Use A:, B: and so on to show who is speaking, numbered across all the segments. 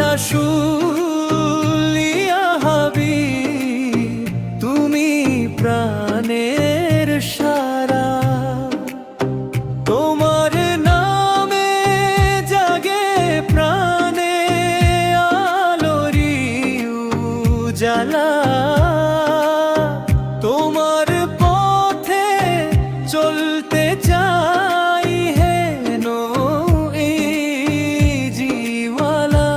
A: রাসূল ইয়া হাবিব, তুমি প্রাণের সারা। তোমার নামে জাগে প্রাণে আলোরি উজালা। তোমার পথে চলতে চাই হেন এই জীওয়ালা।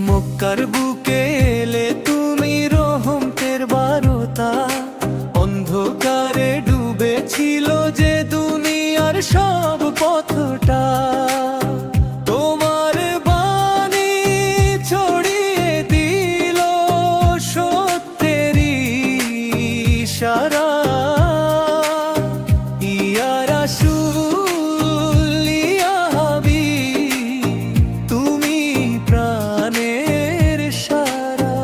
A: মক্কার বুকে এলে তুমি রহমতের বারতা। অন্ধকারে ডুবেছিল যে দুনিয়ার সব পথটা। তোমার বাণী ছড়িয়ে দিল সত্যেরই ইশারা। ইয়া রাসূল ইয়া হাবিব, তুমি প্রাণের সারা।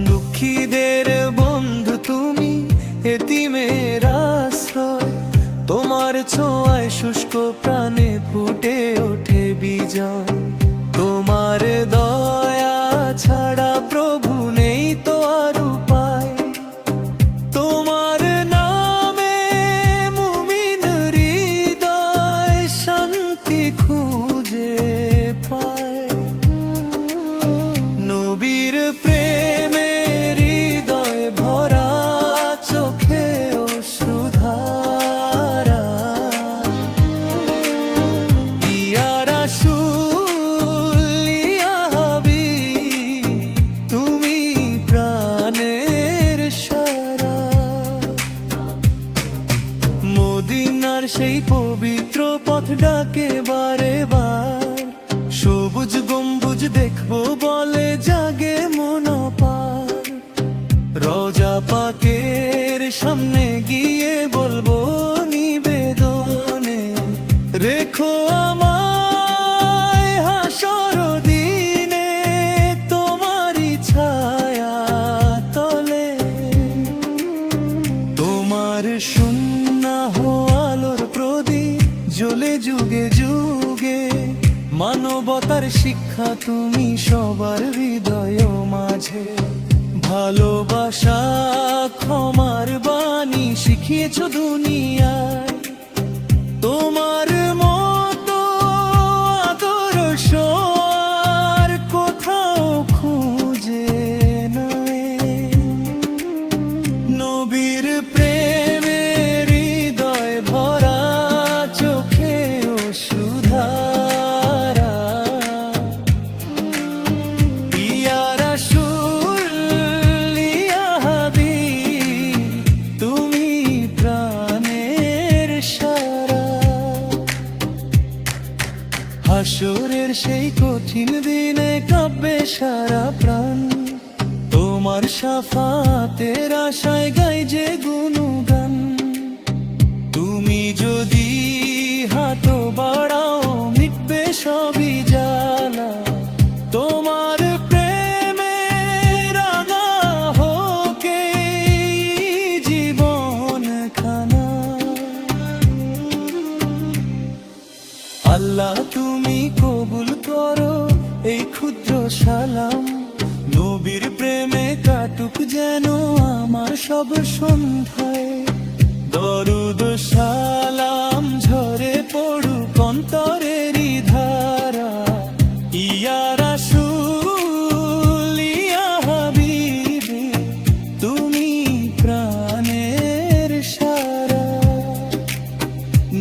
A: দুঃখীদের বন্ধু তুমি, এতিমের আশ্রয়। তোমার ছোঁয়ায় শুষ্ক প্রাণে ফুটে ওঠে বিজয়। তোমার দয়া ছাড়া প্রভু নেই তো আর উপায়। তোমার নামে মুমিন হৃদয় শান্তি খুঁজে পায়। নবীর প্রেমে হৃদয় ভরা, চোখে অশ্রুধারা। ইয়া রাসূল ইয়া হাবিব, তুমি প্রাণের সারা। মদিনার সেই পবিত্র পথ ডাকে বারে বার। সবুজ গম্বুজ দেখবো বলে জাগে মন পার। রোজা পাকের সামনে গিয়ে বলবো নিবেদনে, রেখো আমায় হাসর দিনে তোমারই ছায়া তলে। তোমার সুন্নাহ আলোর প্রদীপ জ্বলে যুগে যুগে। মানবতার শিক্ষা তুমি সবার হৃদয় মাঝে। ভালোবাসা ক্ষমার বাণী শিখিয়েছ দুনিয়ায়। তোমার মতো আদর্শ আর কোথাও খুঁজে নাই। নবীর প্রেমে হৃদয় ভরা, চোখে অশ্রুধারা। ইয়া রাসূল ইয়া হাবিব, তুমি প্রাণের সারা। হাসরের সেই কঠিন দিনে কাঁপবে সারা প্রাণ। তোমার শাফাতের আশায় গাই যে গুণগান। তুমি যদি হাত বাড়াও মিটবে সবই জ্বালা। তোমার প্রেমে রাঙা হোক এই জীবন খানা। আল্লাহ তুমি কবুল করো এই ক্ষুদ্র সালাম। নবীর প্রেমে কাটুক যেন আমার সব সন্ধ্যায়। দরুদ সালাম ঝরে পড়ুক অন্তরেরই ধারা। ইয়া রাসূল ইয়া হাবিব, তুমি প্রাণের সারা।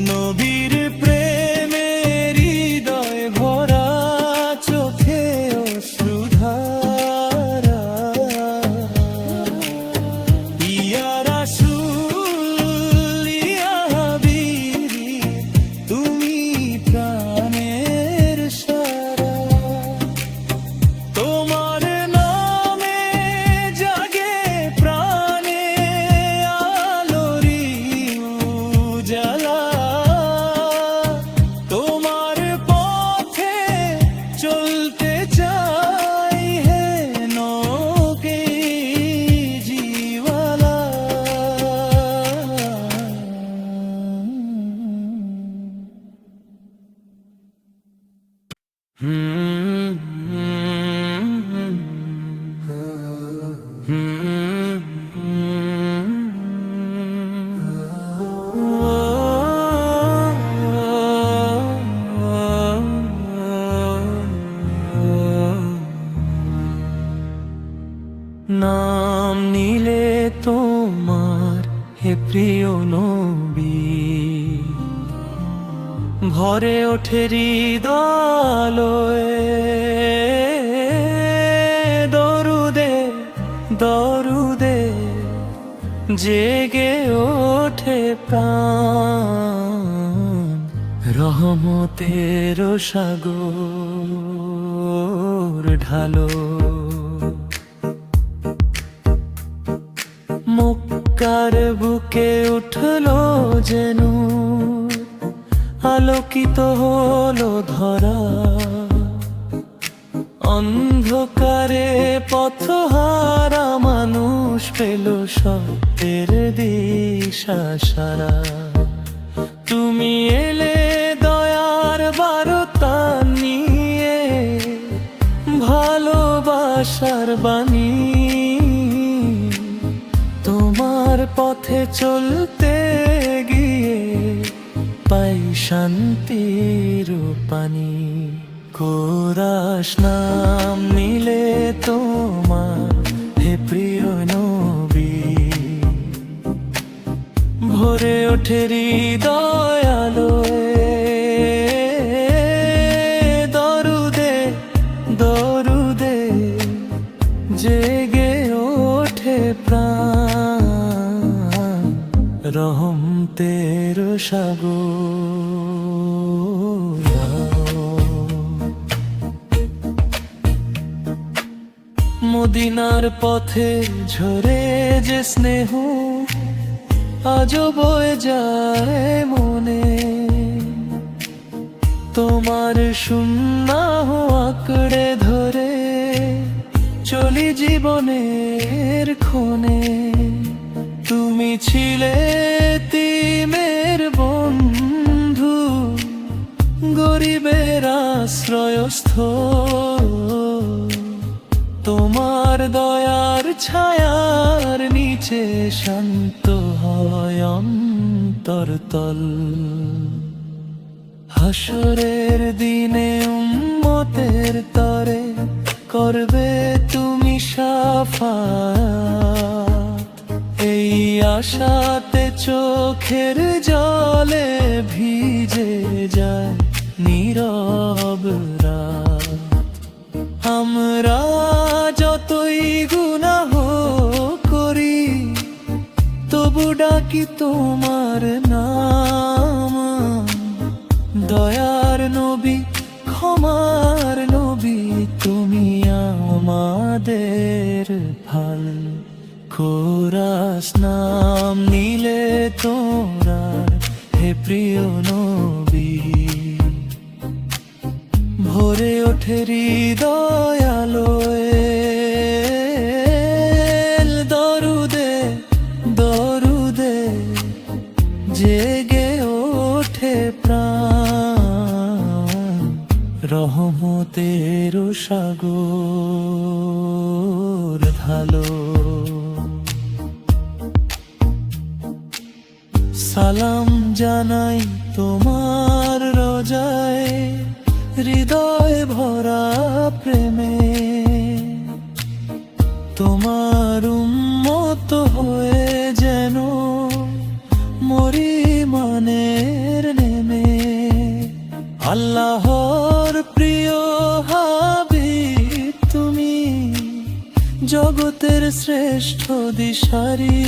A: নবীর প্রেমে হৃদয় ভরা, চোখে অশ্রুধারা। ইয়া রাসূল হুম নাম নিলে তোমার হে প্রিয় নবী, ভরে ওঠে হৃদয়ে, দরুদে দরুদে জেগে ওঠে প্রাণ, রহমতের সাগর ঢালো। মক্কার বুকে উঠলো যেন, আলোকিত হলো ধরা, অন্ধকারে পথহারা মানুষ পেল সত্যের দিশা সারা। তুমি এলে দয়ার বার্তা নিয়ে, ভালোবাসার বাণী, তোমার পথে চলতে গিয়ে পাই শান্তির পানি। কোরাস নাম নিলে তোমার হে প্রিয় নবী, ভরে ওঠে হৃদয় আলোয়, দরুদে দরুদে জেগে ওঠে প্রাণ, রহমতের সাগর। মদিনার পথে ঝরে যে স্নেহ, আজও বয়ে যায় মনে, তোমার সুন্নাহ আঁকড়ে ধরে চলি জীবনের ক্ষণে। তুমি ছিলে তিমের বন্ধু, গরিবের আশ্রয়স্থল, তোমার দয়ার ছায়ার নিচে শান্ত হয় অন্তরতল। হাসরের দিনে উম্মতের তরে করবে তুমি শাফাত, এই আশাতে চোখের জলে ভিজে যায় নীরব রাত। আমরা যতই গুনাহ করি, তবু ডাকি তোমার নাম, দয়ার নবী ক্ষমার নবী, তুমি আমাদের ভাল। কোরাস নাম নিলে তোরার হে প্রিয় নবী, ভরে ওঠে হৃদয় আলোয়, দরুদে দরুদে জেগে ওঠে প্রাণ, রহমতের সাগর ঢালো। সালাম জানাই তোমার রোজায়, হৃদয় ভরা প্রেমে, তোমার উম্মত হয়ে যেন মরি মানের নেমে। আল্লাহর প্রিয় হাবিব তুমি, জগতের শ্রেষ্ঠ দিশারি,